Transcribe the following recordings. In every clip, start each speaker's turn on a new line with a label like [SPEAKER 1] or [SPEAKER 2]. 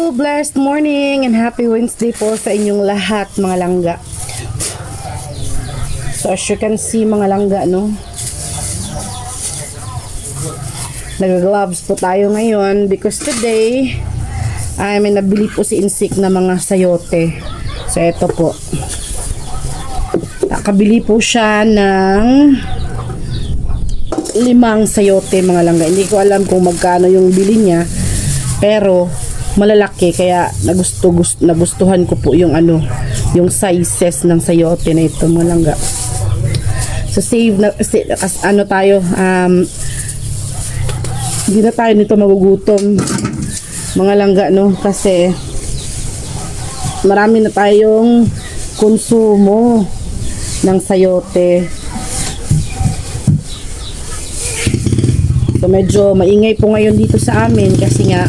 [SPEAKER 1] Blessed morning and happy Wednesday po sa inyong lahat mga langga. So as you can see mga langga, no, nag-gloves po tayo ngayon because today ay may nabili po si Insik na mga sayote. So eto po, nakabili po siya ng 5 sayote mga langga. Hindi ko alam kung magkano yung bili niya, pero malalaki, kaya nagustuhan ko po yung yung sizes ng sayote na ito mga langga. So save na tayo, hindi na tayo nito magugutom mga langga, no, kasi marami na tayong konsumo ng sayote. So medyo maingay po ngayon dito sa amin kasi nga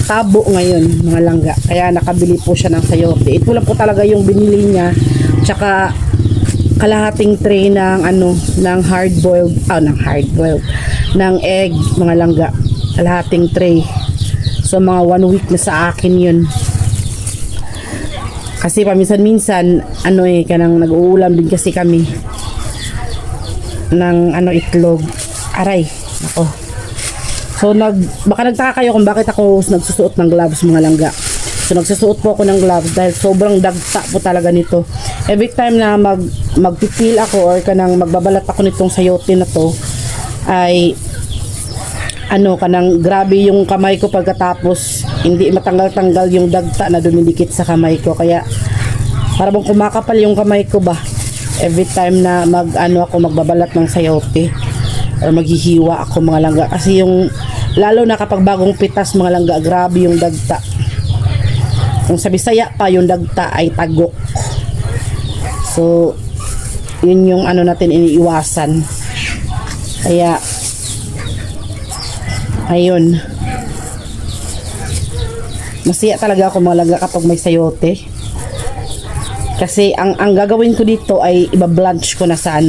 [SPEAKER 1] tabo ngayon mga langga, kaya nakabili po siya ng sayote. Ito lang po talaga yung binili niya, tsaka kalahating tray ng ng hard boiled ng egg mga langga, kalahating tray. So mga 1 week na sa akin yun, kasi paminsan-minsan kanang nag-uulam din kasi kami ng itlog. Aray, ako. So baka nagtaka kayo kung bakit ako nagsusuot ng gloves mga langga. So nagsusuot po ako ng gloves dahil sobrang dagta po talaga nito. Every time na magpipil ako or kanang magbabalat ako nitong sayote na to, ay kanang grabe yung kamay ko pagkatapos hindi matanggal-tanggal yung dagta na dumidikit sa kamay ko. Kaya para bang kumakapal yung kamay ko ba every time na ako magbabalat ng sayote or maghihiwa ako mga langga, kasi yung lalo na kapag bagong pitas mga langga, grabe yung dagta. Kung sa Bisaya pa yung dagta ay tagok. So yun yung natin iniiwasan. Kaya ayun, masaya talaga ako mga langga kapag may sayote, kasi ang gagawin ko dito ay iba-blanch ko na sa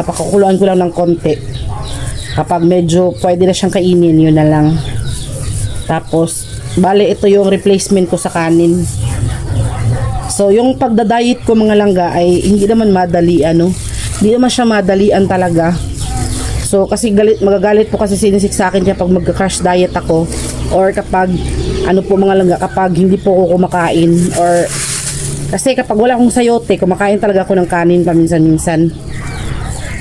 [SPEAKER 1] pakukuluan ko lang ng konti. Kapag medyo pwede na siyang kainin, yun na lang. Tapos bale ito yung replacement ko sa kanin. So yung pagda-diet ko mga langga ay hindi naman madali, hindi naman siya madalian talaga. So kasi magagalit po kasi sinisik sa akin kapag magka-crash diet ako, or kapag po mga langga, kapag hindi po ako kumakain, or kasi kapag wala akong sayote, kumakain talaga ako ng kanin paminsan-minsan.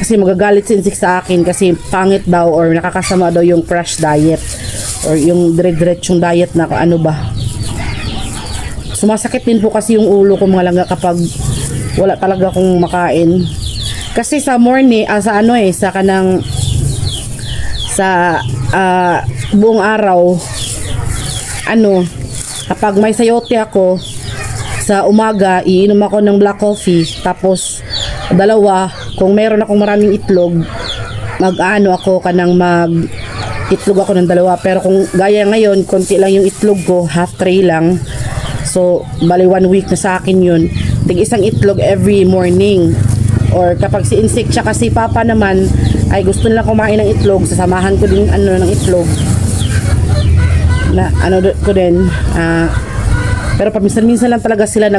[SPEAKER 1] Kasi magagalit si Insik sa akin kasi pangit daw or nakakasama daw yung crash diet or yung dire-diretsong diet na ba. Sumasakit din po kasi yung ulo ko mga langga kapag wala talaga akong makain. Kasi sa morning, sa buong araw, kapag may sayote ako, sa umaga, iinom ako ng black coffee, tapos 2, kung meron akong maraming itlog, itlog ako ng 2. Pero kung gaya ngayon, konti lang yung itlog ko, half tray lang. So, bali 1 week na sa akin yun. Tig-1 itlog every morning. Or kapag si Insik tsaka si Papa naman ay gusto nila kumain ng itlog, sasamahan ko din ng itlog. Na ko din, pero paminsan-minsan lang talaga sila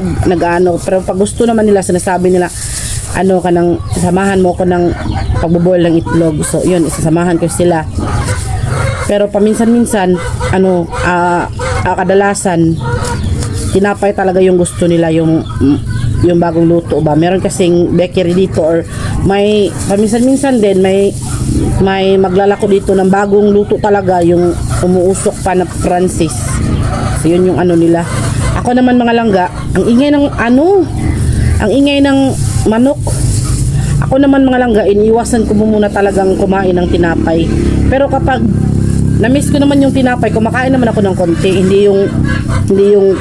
[SPEAKER 1] pero pag gusto naman nila, sinasabi nila samahan mo ko ng pagboboil ng itlog. So yun, isasamahan ko sila. Pero paminsan-minsan kadalasan tinapay talaga yung gusto nila, yung bagong luto ba. Meron kasing bakery dito, or may paminsan-minsan din may maglalako dito ng bagong luto talaga, yung umuusok pa na Francis. So yun yung nila. Ako naman mga langga, ang ingay ng manok. Ako naman mga langga, iniiwasan ko muna talagang kumain ng tinapay. Pero kapag na-miss ko naman yung tinapay, kumakain naman ako ng konti. Hindi yung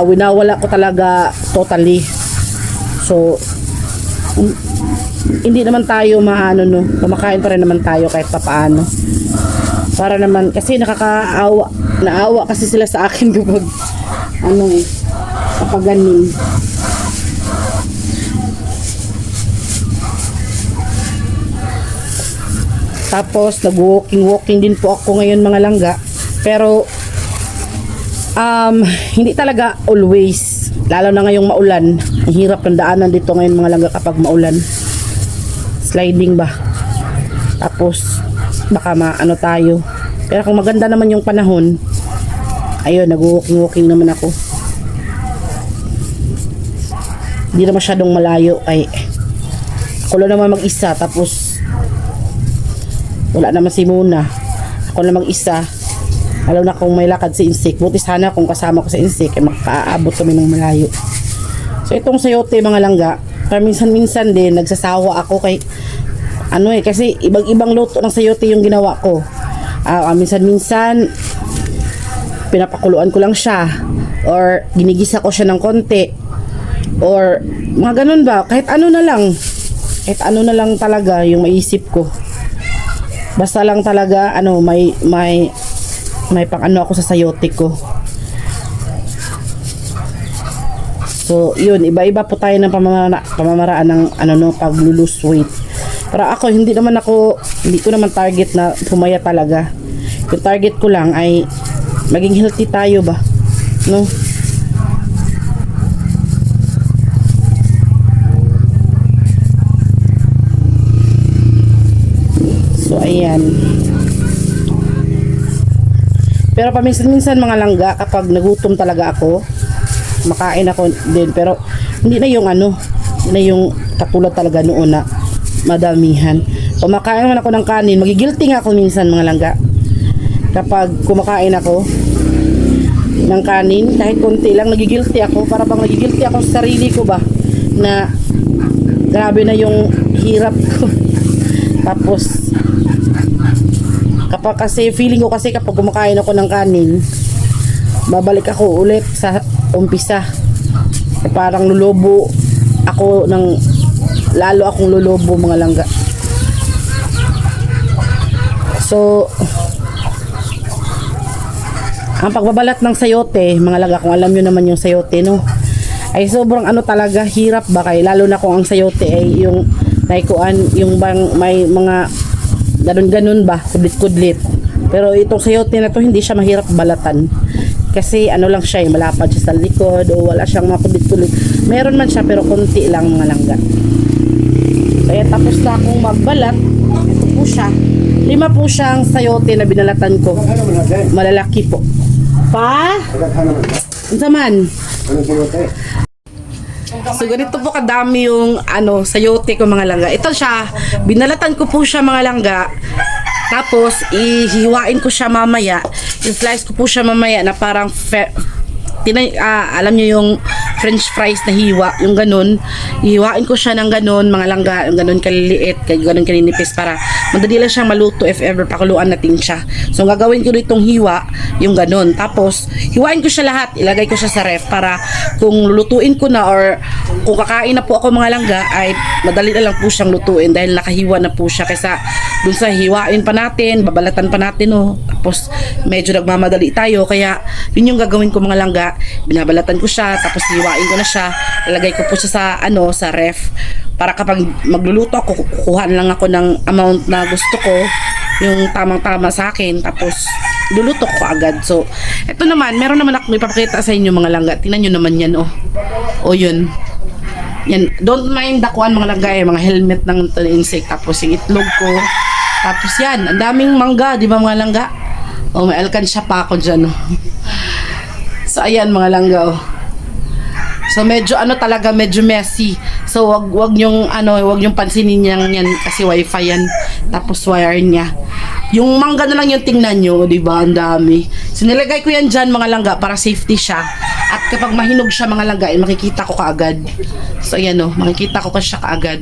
[SPEAKER 1] winawala ko talaga totally. So hindi naman tayo kumakain pa rin naman tayo kahit papaano. Para naman, kasi naawa kasi sila sa akin kapag kapag ganun. Tapos nag-walking din po ako ngayon mga langga. Pero Hindi talaga always, lalo na ngayong maulan. Ang hirap ng daanan dito ngayon mga langga kapag maulan. Sliding ba? Tapos baka maano tayo. Pero kung maganda naman yung panahon, ayun, nag-walking naman ako. Hindi na masyadong malayo, ay ako lang naman mag-isa, tapos wala naman si Muna, ako lang mag-isa. Alam na kung may lakad si Insik, buti sana kung kasama ko si Insik ay makaaabot kami ng malayo. So itong sayote mga langga, minsan-minsan din nagsasawa ako kay kasi ibang-ibang luto ng sayote yung ginawa ko. Minsan-minsan pinapakuluan ko lang siya, or ginigisa ko siya ng konti, or mga ganun ba, kahit ano na lang talaga yung maisip ko. Basta lang talaga may pang ako sa sayote ko. So yun, iba-iba po tayo ng pamamaraan ng pag-lose weight. Pero ako hindi ko naman target na pumaya talaga. Yung target ko lang ay maging healthy tayo ba, no? So ayan. Pero paminsan-minsan mga langga, kapag nagutom talaga ako, makain ako din. Pero hindi na yung katulad talaga noon na madamihan. Kumakain naman ako ng kanin, magigilty nga ako minsan mga langga. Kapag kumakain ako ng kanin, kahit konti lang, nagigilty ako. Para bang nagigilty ako sa sarili ko ba, na grabe na yung hirap ko. Tapos kasi feeling ko kasi kapag kumakain ako ng kanin, babalik ako ulit sa umpisa. Parang lulubo ako lalo akong lulubo mga langga. So ang pagbabalat ng sayote mga langga, kung alam nyo naman yung sayote, no, ay sobrang talaga hirap ba kay, lalo na kung ang sayote ay yung yung bang may mga ganun-ganun ba, kudlit-kudlit. Pero itong sayote na to, hindi siya mahirap balatan. Kasi lang siya, malapad siya sa likod, o wala siyang mga kudlit-kudlit. Meron man siya, pero konti lang mga langga. Kaya tapos na akong magbalat. Ito po siya. 5 po siyang sayote na binalatan ko. Malalaki po. Pa? Unsa man? So ganito po kadami yung sayote ko mga langga. Ito siya, binalatan ko po siya mga langga. Tapos ihiwain ko siya mamaya. I-slice ko po siya mamaya na parang alam niyo yung french fries na hiwa, yung ganun. Ihiwain ko siya ng ganun mga langga, yung ganun kaliliit, ganun kaninipis, para madali lang siyang maluto if ever pakuluan natin siya. So gagawin ko ditong hiwa, yung ganun. Tapos hiwain ko siya lahat, ilagay ko siya sa ref para kung lulutuin ko na or kung kakain na po ako mga langga, ay madali na lang po siyang lutuin dahil nakahiwa na po siya, kaysa dun sa hiwain pa natin, babalatan pa natin, tapos medyo nagmamadali tayo. Kaya yun yung gagawin ko mga langga, binabalatan ko siya, tapos hiwain ko na siya, ilagay ko po siya sa ref, para kapag magluluto ako, kukuhaan lang ako ng amount na gusto ko, yung tamang-tama sa akin, tapos luluto ko agad. So eto naman, meron naman ako ipapakita sa inyo mga langga. Tingnan nyo naman yan, yun yan, don't mind dakuan mga langga, mga helmet ng insect, tapos yung itlog ko, tapos yan, ang daming mangga, di ba mga langga? May alkansya pa ako dyan, So ayan mga langga, So medyo talaga medyo messy. So wag nyong pansinin yan kasi wifi yan, tapos wire niya. Yung mangga na lang yung tingnan nyo, di ba? Ang dami. So nilagay ko yan dyan mga langga para safety siya. At kapag mahinog siya mga langga, makikita ko kaagad. So ayan makikita ko siya kaagad.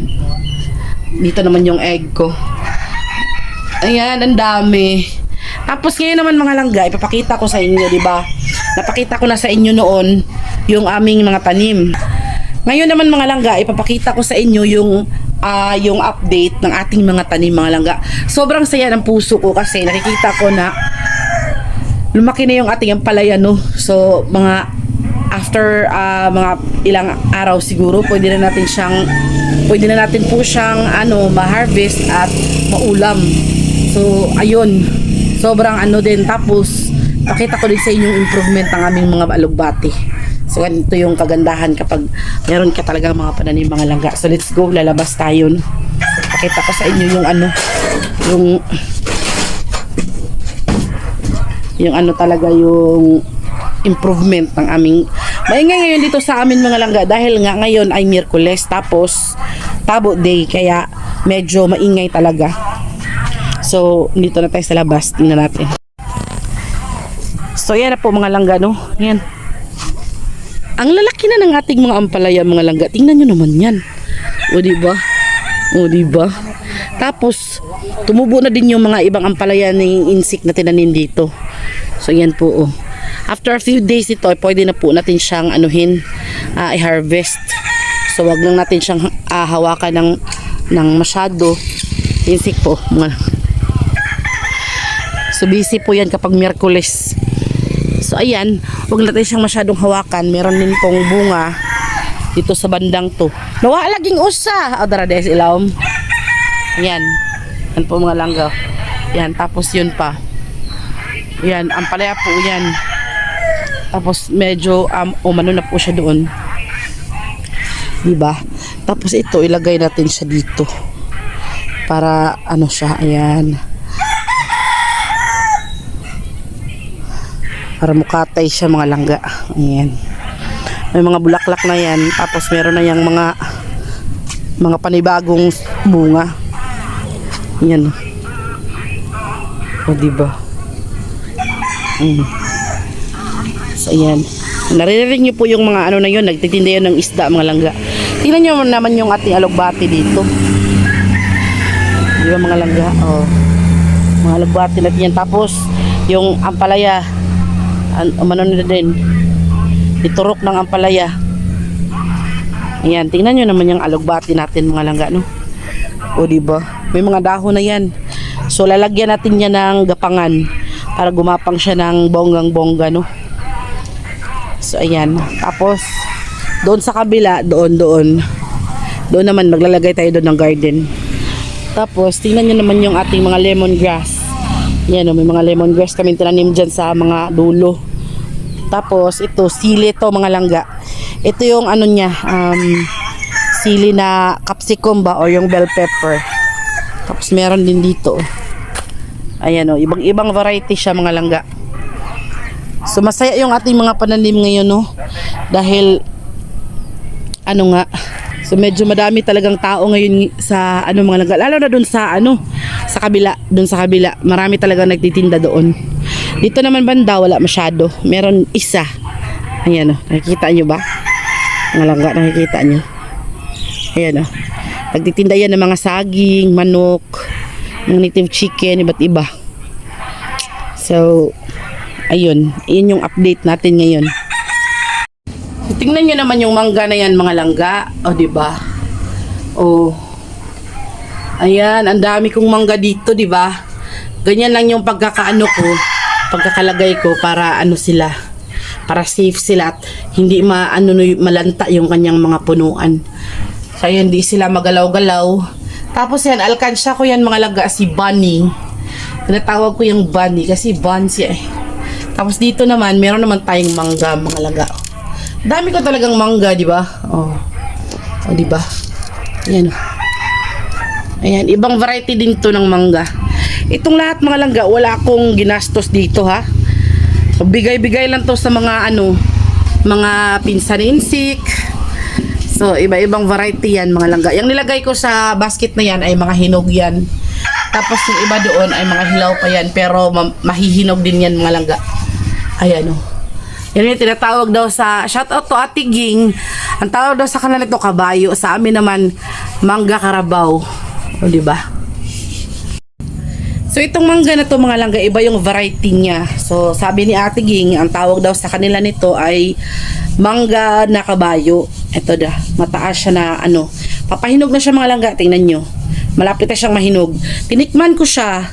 [SPEAKER 1] Dito naman yung egg ko. Ayan, ang dami. Tapos ngayon naman mga langga, ipapakita ko sa inyo, di ba? Napakita ko na sa inyo noon yung aming mga tanim. Ngayon naman mga langga, ipapakita ko sa inyo yung update ng ating mga tanim mga langga. Sobrang saya ng puso ko kasi nakikita ko na lumaki na yung ating ampalaya, So mga after mga ilang araw siguro, pwede na natin po siyang ma-harvest at maulam. So ayun, sobrang din, tapos pakita ko din sa inyo yung improvement ng aming mga alugbati. So ganito yung kagandahan kapag meron ka talagang mga pananim mga langga. So let's go, lalabas tayo. Pakita ko sa inyo yung ano, yung ano talaga yung improvement ng aming maingay ngayon dito sa amin mga langga dahil nga ngayon ay Miyerkules tapos Tabo Day kaya medyo maingay talaga. So dito na tayo sa labas, tingnan natin. So yan na po mga langga, no? Yan. Ang lalaki na ng ating mga ampalaya mga langga. Tingnan nyo naman yan. O diba? O diba? Tapos tumubo na din yung mga ibang ampalaya ng insect na tinanim dito. So yan po, oh. After a few days ito, pwede na po natin siyang anuhin, i-harvest. So wag lang natin siyang hawakan ng masyado. Insect po. So busy po yan kapag Miyerkules. So ayan, wag natin siyang masyadong hawakan. Meron din pong bunga dito sa bandang to. Nawa laging usa. O dara des ilawom. Ayan. Yan po mga langga. Yan, tapos yun pa. Yan, ampalaya po yan. Tapos medyo umano na po siya doon. Diba? Tapos ito ilagay natin siya dito. Para ano siya, ayan. Para mukatay siya mga langga. Ayan. May mga bulaklak na yan. Tapos meron na yung mga panibagong bunga. Ayan. O diba? So ayan. Naririnig nyo po yung mga ano na yun. Nagtitinda yun ng isda mga langga. Tingnan nyo naman yung ating alugbati dito. Diba mga langga? O. Mga alugbati natin yan. Tapos yung ampalaya umano na din iturok ng ampalaya. Ayan, tingnan nyo naman yung alugbati natin mga langga, no? O diba? May mga dahon na yan. So lalagyan natin yan ng gapangan para gumapang siya ng bonggang bongga, no? So ayan. Tapos doon sa kabila, doon naman maglalagay tayo doon ng garden. Tapos tingnan nyo naman yung ating mga lemongrass. Yan, may mga lemongrass kami tinanim dyan sa mga dulo. Tapos ito, sili to mga langga. Ito yung ano niya, sili na capsicum ba o yung bell pepper. Tapos meron din dito. Ayan o, ibang variety siya mga langga. So masaya yung ating mga pananim ngayon, no? Dahil ano nga, so medyo madami talagang tao ngayon sa ano mga langga. Lalo na doon sa ano, sa kabila, doon sa kabila. Marami talagang nagtitinda doon. Dito naman banda wala masyado. Meron isa. Ayan o, nakikita nyo ba? Mga langga, nakikita nyo. Ayan o. Nagtitinda yan ng mga saging, manok, ng native chicken, iba't iba. So ayun, yun yung update natin ngayon. Tingnan nyo naman yung mangga na yan mga langga. O diba? O ayan, ang dami kong mangga dito, diba? Ganyan lang yung pagkakalagay ko para ano sila, para safe sila at hindi malanta yung kanyang mga punuan. So ayan, di sila magalaw-galaw. Tapos yan, alkansya ko yan mga langga, si Bunny. Tinatawag ko yung Bunny kasi Bun siya eh. Tapos dito naman, meron naman tayong mangga mga langga. Dami ko talagang mangga, di ba? Oh. Oh, di ba? Ayan. Ayan, ibang variety din to ng mangga. Itong lahat mga langga, wala akong ginastos dito, ha. So, bigay-bigay lang to sa mga ano, mga pinsan insik. So, iba-ibang variety yan mga langga. Yung nilagay ko sa basket na yan ay mga hinog yan. Tapos yung iba doon ay mga hilaw pa yan, pero mahihinog din yan mga langga. Ayan o. Yan yung tinatawag daw sa, shout out to Ate Ging. Ang tawag daw sa kanila ito kabayo. Sa amin naman, mangga karabaw. O diba? So itong mangga na to mga langga, iba yung variety niya. So sabi ni Ate Ging, ang tawag daw sa kanila nito ay mangga na kabayo. Ito dah, mataas siya na ano. Papahinog na siya mga langga, tingnan nyo. Malapit na siyang mahinog. Tinikman ko siya.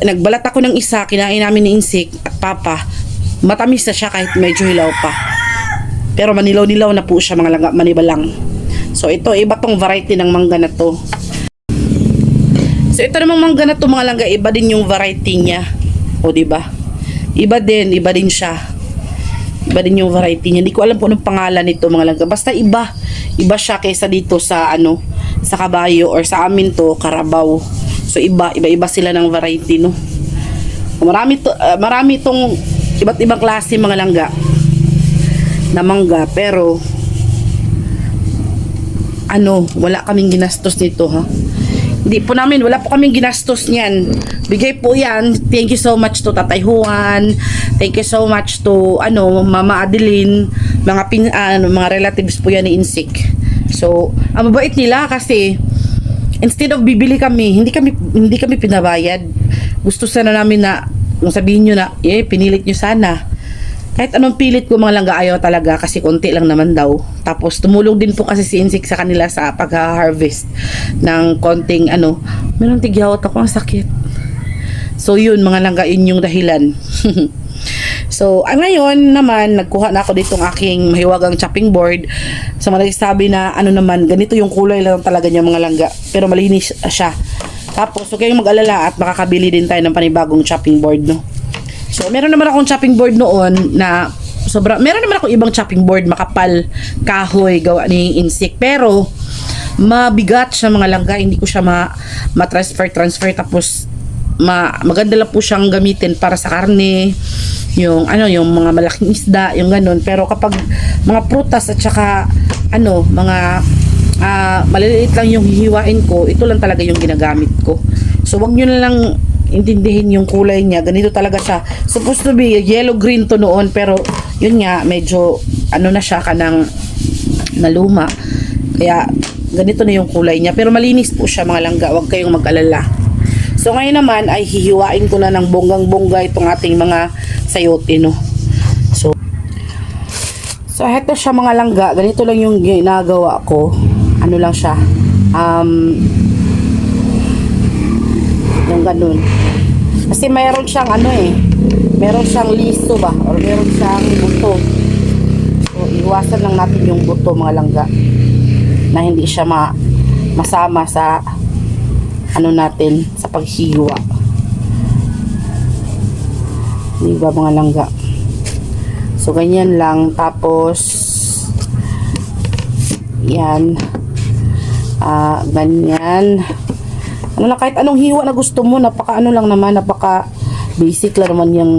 [SPEAKER 1] Nagbalat ako ng isa, kinain namin ni Insik at Papa. Matamis na siya kahit medyo hilaw pa. Pero manilaw-nilaw na po siya mga langga, manibalang. So ito, iba tong variety ng mangga na to. So ito namang mangga na to mga langga, iba din yung variety niya. O diba? Iba din siya. Iba din yung variety niya. Hindi ko alam kung anong pangalan nito mga langga. Basta iba. Iba siya kaysa dito sa ano, sa kabayo or sa amin to, Carabao. So iba sila ng variety, no. Marami itong iba't ibang klase mga langga na mangga, pero ano, wala kaming ginastos nito, ha. Wala po kaming ginastos niyan. Bigay po yan. Thank you so much to Tatay Juan. Thank you so much to Mama Adeline, mga relatives po yan ni Insik. So, ang mabait nila kasi instead of bibili kami, hindi kami pinabayad. Gusto sana namin na kung sabihin nyo na, pinilit nyo sana. Kahit anong pilit ko mga langga, ayaw talaga kasi konti lang naman daw. Tapos tumulong din po kasi si Insik sa kanila sa pag-harvest ng konting meron tigyawat ako, ang sakit. So yun mga langga, yun yung dahilan. So ngayon naman, nagkuha na ako ditong aking mahiwagang chopping board. Sa mga nagsasabi na naman, ganito yung kulay lang talaga niya mga langga, pero malinis siya. Tapos huwag kayong mag-alala at makakabili din tayo ng panibagong chopping board, no. So, meron naman akong chopping board noon na meron naman akong ibang chopping board, makapal, kahoy, gawa ni Insik. Pero, mabigat siya mga langga, hindi ko siya ma-transfer, tapos, maganda lang po siyang gamitin para sa karne, yung mga malaking isda, yung ganun. Pero kapag mga prutas at saka, mga maliliit lang yung hihiwain ko, ito lang talaga yung ginagamit ko. So, wag nyo na lang intindihin yung kulay niya, ganito talaga siya. Supposed to be yellow green to noon, pero yun nga medyo na siya kanang naluma, kaya ganito na yung kulay niya, pero malinis po siya mga langga, wag kayong mag-alala. So ngayon naman ay hihiwain ko na ng bonggang-bongga itong ating mga sayote, no. So heto siya mga langga, ganito lang yung ginagawa ko. Lang siya, yung ganun. Kasi mayroon siyang meron siyang liso ba, or meron siyang buto. So iwasan lang natin yung buto mga langga, na hindi siya masama sa natin sa paghiwa. Diba mga langga? So ganyan lang. Tapos yan, ganyan. Kahit anong hiwa na gusto mo, napaka lang naman, napaka basic lang naman yung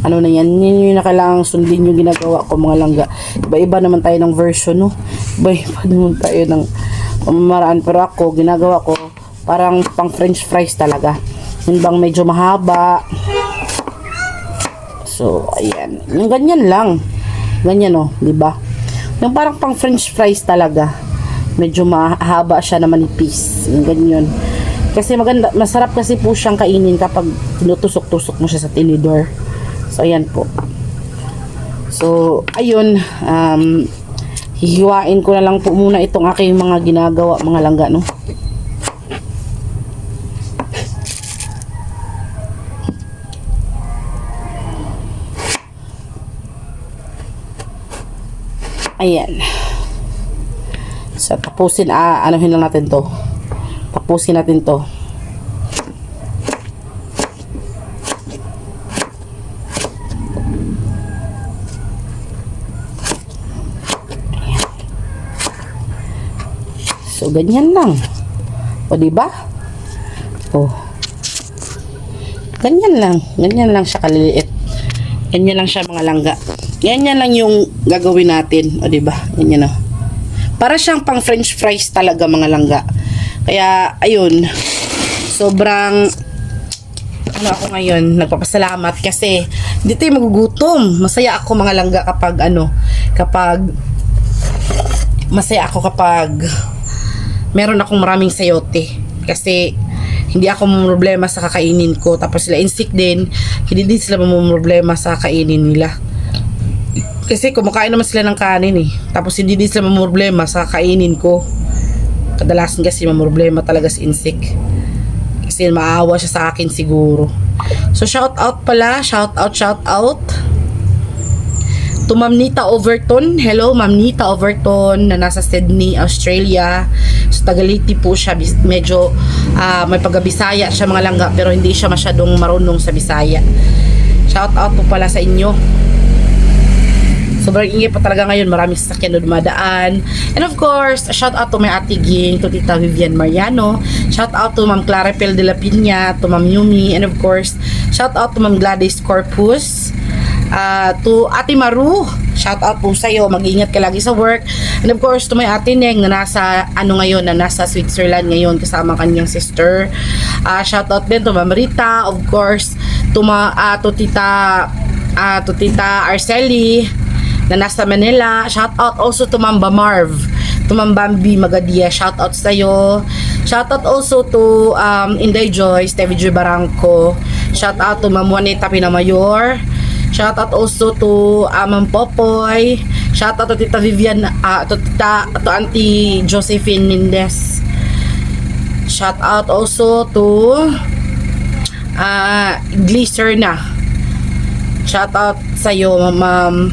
[SPEAKER 1] na yan. Yun yung na kailangang sundin yung ginagawa ko mga langga. Iba-iba naman tayo ng version, no. Iba-iba naman tayo ng pamamaraan, pero ako ginagawa ko parang pang french fries talaga. Yun bang medyo mahaba. So ayan, yung ganyan lang, ganyan, diba? Yung parang pang french fries talaga, medyo mahaba siya na manipis, yung ganyan. Kasi maganda, masarap kasi po siyang kainin kapag tinutusok-tusok mo siya sa tinidor. So ayan po. So ayun, hihiwain ko na lang po muna itong aking mga ginagawa mga langga, no. Ayan. So tapusin, anuhin lang natin to. Tapusin natin to. So ganyan lang. O diba? O. Ganyan lang siya kaliliit. Ganyan lang siya mga langga. Ganyan lang yung gagawin natin. O diba? Ganyan, para siyang pang french fries talaga mga langga. Kaya ayun, sobrang ako ngayon, nagpapasalamat kasi hindi tayo magugutom. Masaya ako mga langga kapag masaya ako kapag meron akong maraming sayote, kasi hindi ako problema sa kakainin ko. Tapos sila Insik din, hindi din sila problema sa kakainin nila. Kasi kumakain naman sila ng kanin Tapos hindi din sila problema sa kakainin ko. Kadalasan kasi problema talaga si Insik, kasi maawa siya sa akin siguro. So shout out pala, shout out to Ma'am Nita Overton. Hello Ma'am Nita Overton na nasa Sydney, Australia. So Tagaliti po siya, medyo may pagka-Bisaya siya mga langga, pero hindi siya masyadong marunong sa Bisaya. Shout out po pala sa inyo. Sobrang ingay pa talaga ngayon. Maraming sasakyan na dumadaan. And of course, shout out to my ate Ging, to Tita Vivian Mariano. Shout out to Ma'am Claripel de la Piña, to Ma'am Yumi. And of course, shout out to Ma'am Gladys Corpus. To Ate Maru, shout out po sa'yo. Mag-ingat ka lagi sa work. And of course, to my ate Neng na nasa, ngayon, na nasa Switzerland ngayon kasama kanyang sister. Shout out din to Ma'am Rita. Of course, to Tita Arceli na nasa Manila. Shout out also to Ma'am Bamarv, to Ma'am Bambi Magadia. Shout out sa'yo. Shout out also to Inday Joy, Stevie Joy Barangco. Shout out to Ma'am Juanita Pinamayor. Shout out also to Ma'am Popoy. Shout out to Tita Vivian, to Auntie Josephine Mendez. Shout out also to Glicerna. Shout out sa'yo, Ma'am.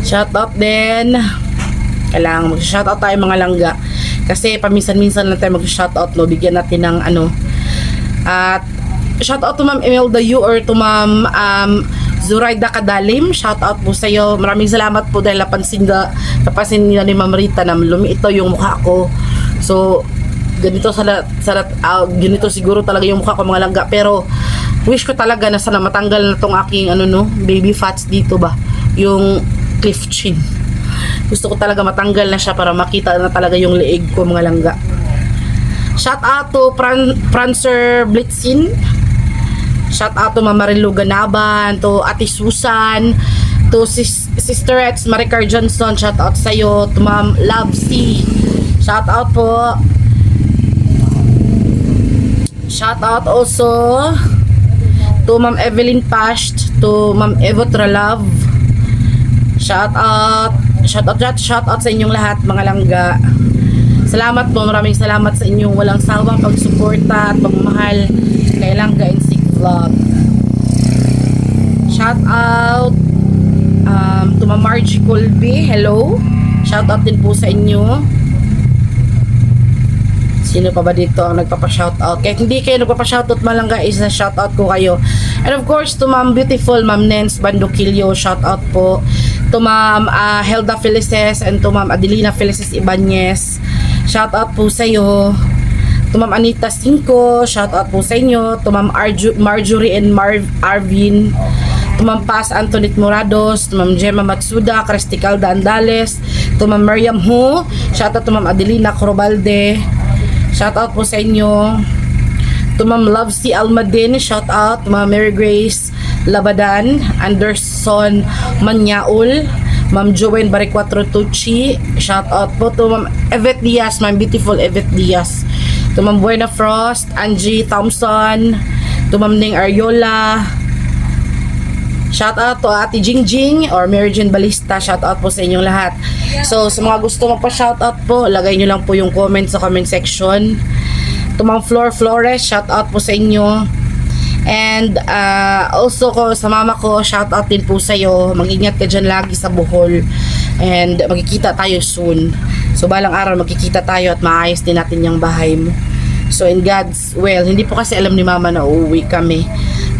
[SPEAKER 1] Shout out din. Kailangan mag-shout out tayo mga langga. Kasi paminsan-minsan lang tayo mag-shout out, no? Bigyan natin ng At shout out to Ma'am Imelda Yu or to Ma'am Zuraida Kadalim. Shout out po sa iyo. Maraming salamat po dahil napansin niya ni Ma'am Rita na lumiito yung mukha ko. So ganito ganito siguro talaga yung mukha ko mga langga. Pero wish ko talaga na sana matanggal na tong aking baby fats dito ba. Yung cliff chin. Gusto ko talaga matanggal na siya para makita na talaga yung leeg ko mga langga. Shout out to Prancer Blitzin. Shout out to Mama Marilu Ganaban, to Ate Susan, to Sister Eds Maricar Johnson. Shout out sa'yo. To Ma'am Love C. Shout out po. Shout out also to Ma'am Evelyn Pasht, to Ma'am Evo Tralove. Shout out sa inyong lahat mga langga. Salamat po, maraming salamat sa inyong walang sawang pagsuporta at pagmamahal kay Langga Insik Vlog. Shout out to Ma'am Margie Colby, hello. Shout out din po sa inyo. Sino pa ba dito ang nagpapa-shoutout? Kahit hindi kayo nagpapa-shoutout malangga, isa shoutout ko kayo. And of course, to Ma'am Beautiful, Ma'am Nens Bandokilio, shoutout po. To Ma'am Helda Felices and to Ma'am Adelina Felices Ibanez, shoutout po sa iyo. To Ma'am Anita Cinco, shoutout po sa inyo. To Ma'am Marjorie and Arvin. To Ma'am Paz Antoinette Morados, to Ma'am Gemma Matsuda, Christy Calda Andales, to Ma'am Miriam Hu, shoutout to Ma'am Adelina Corobalde. Shoutout po sa inyo. To Ma'am Love C. Almadin, shoutout. To Ma'am Mary Grace Labadan, Anderson Manyaul, Ma'am Joanne Baricuatro Tucci, shoutout po. To Ma'am Evette Diaz, Ma'am Beautiful Evette Diaz. To Ma'am Buena Frost, Angie Thompson, to Ma'am Ning Ariola. Shoutout to Ate Jingjing or Mary Jane Balista. Shoutout po sa inyong lahat. So, sa mga gusto magpa-shoutout po, lagay nyo lang po yung comment sa comment section. To Ma'am Flor Flores, shoutout po sa inyo. And also ko sa mama ko, shoutout din po sa iyo. Mag-ingat ka dyan lagi sa Bohol. And magkikita tayo soon. So, balang araw magkikita tayo at maayos din natin yung bahay mo. So, in God's will, hindi po kasi alam ni mama na uuwi kami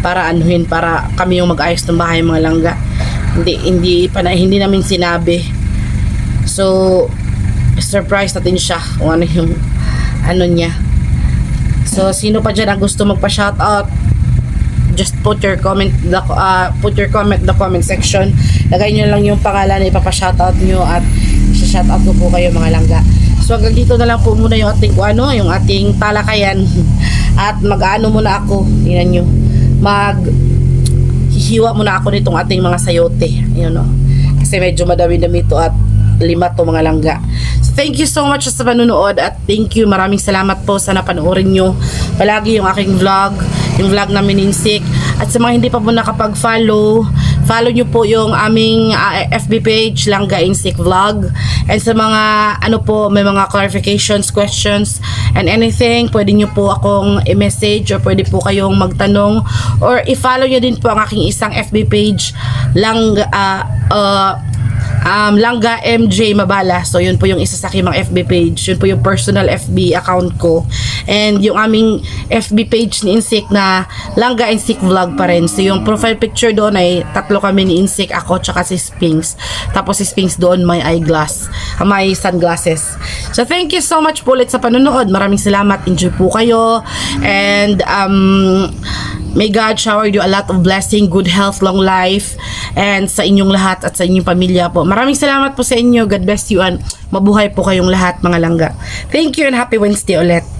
[SPEAKER 1] para para kami yung mag-ayos ng bahay mga langga. Hindi namin sinabi. So, surprise natin siya kung ano yung niya. So, sino pa dyan ang gusto magpa-shoutout? Just put your comment the comment section. Lagay nyo lang yung pangalan na ipapa-shoutout nyo at shoutout ko po kayo mga langga. So, hanggang dito na lang po muna yung ating talakayan. At mag-ano muna ako. Tingnan nyo. Hihiwa muna ako nitong ating mga sayote. Ayun o. Kasi medyo madami-dami ito at 5 to mga langga. So, thank you so much sa panunood at thank you. Maraming salamat po sa napanoorin nyo palagi yung aking vlog, yung vlog namin ni Insik. At sa mga hindi pa po nakapag-follow, follow nyo po yung aming FB page, Langga Insik Vlog. And sa mga may mga clarifications, questions, and anything, pwede nyo po akong i-message or pwede po kayong magtanong or i-follow nyo din po ang aking isang FB page, Langga MJ Mabala. So yun po yung isa sa aking mga FB page. Yun po yung personal FB account ko. And yung aming FB page ni Insik na Langga Insik Vlog pa rin. So yung profile picture doon ay tatlo kami ni Insik, ako tsaka si Sphinx. Tapos si Sphinx doon may may sunglasses. So thank you so much po ulit sa panonood. Maraming salamat. Enjoy po kayo. And may God shower you a lot of blessing, good health, long life, and sa inyong lahat at sa inyong pamilya po. Maraming salamat po sa inyo. God bless you and mabuhay po kayong lahat mga langga. Thank you and happy Wednesday ulit.